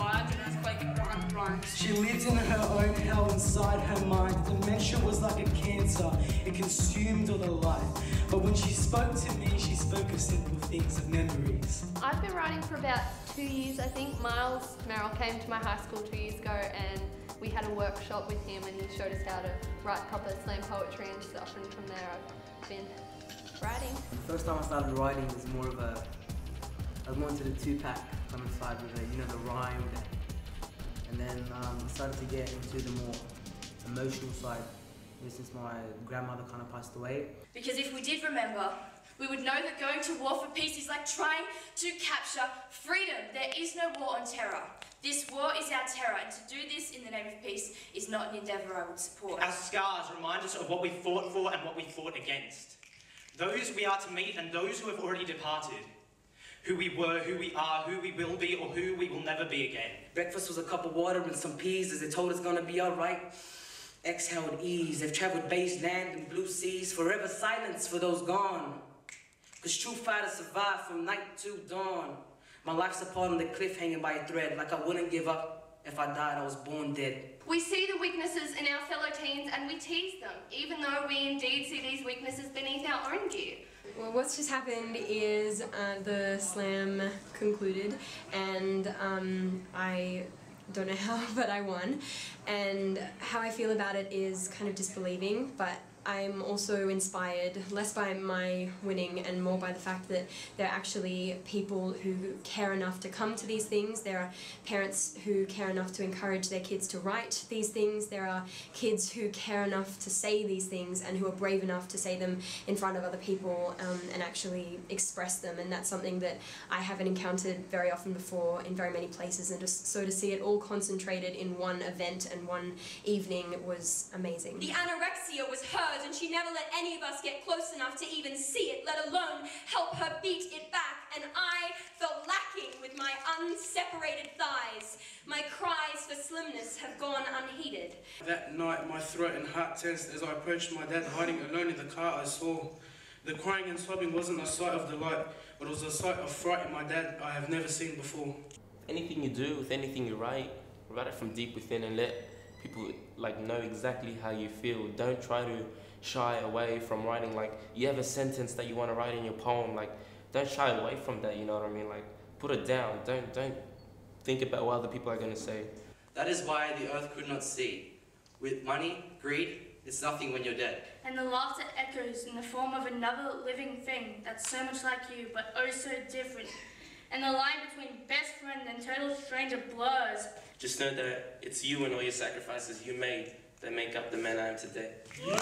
inspired an earthquake runs. She lived in her own hell inside her mind. Dementia was like a cancer, it consumed all her life. But when she spoke to me, she spoke of simple things, of memories. I've been writing for about 2 years, I think. Miles Merrill came to my high school 2 years ago and we had a workshop with him and he showed us how to write proper slam poetry and stuff, and from there I've been writing. The first time I started writing was more of a, I was more into the 2-pack kind of side with it, you know, the rhyme. And then I started to get into the more emotional side since my grandmother kind of passed away. Because if we did remember, we would know that going to war for peace is like trying to capture freedom. There is no war on terror. This war is our terror, and to do this in the name of peace is not an endeavour I would support. Our scars remind us of what we fought for and what we fought against. Those we are to meet and those who have already departed. Who we were, who we are, who we will be, or who we will never be again. Breakfast was a cup of water and some peas as they told us gonna be alright. Exhaled ease, they've travelled base land and blue seas. Forever silence for those gone. Cause true fighters survive from night to dawn. My life's apart on the cliff hanging by a thread. Like I wouldn't give up. If I died, I was born dead. We see the weaknesses in our fellow teens and we tease them, even though we indeed see these weaknesses beneath our own gear. Well, what's just happened is the slam concluded and I don't know how, but I won. And how I feel about it is kind of disbelieving, but I'm also inspired less by my winning and more by the fact that there are actually people who care enough to come to these things. There are parents who care enough to encourage their kids to write these things. There are kids who care enough to say these things and who are brave enough to say them in front of other people and actually express them, and that's something that I haven't encountered very often before in very many places, and just so to see it all concentrated in one event and one evening was amazing. The anorexia was hers, and she never let any of us get close enough to even see it, let alone help her beat it back, and I felt lacking with my unseparated thighs. My cries for slimness have gone unheeded. That night my throat and heart tensed as I approached my dad hiding alone in the car. I saw the crying and sobbing wasn't a sight of delight, but it was a sight of fright in my dad I have never seen before. Anything you do, with anything you write it from deep within and let people know exactly how you feel. Don't try to shy away from writing. You have a sentence that you want to write in your poem, don't shy away from that, you know what I mean? Put it down. Don't think about what other people are going to say. That is why the earth could not see. With money, greed, it's nothing when you're dead. And the laughter echoes in the form of another living thing that's so much like you, but oh so different. And the line between best friend and total stranger blurs. Just know that it's you and all your sacrifices you made that make up the man I am today. Yeah.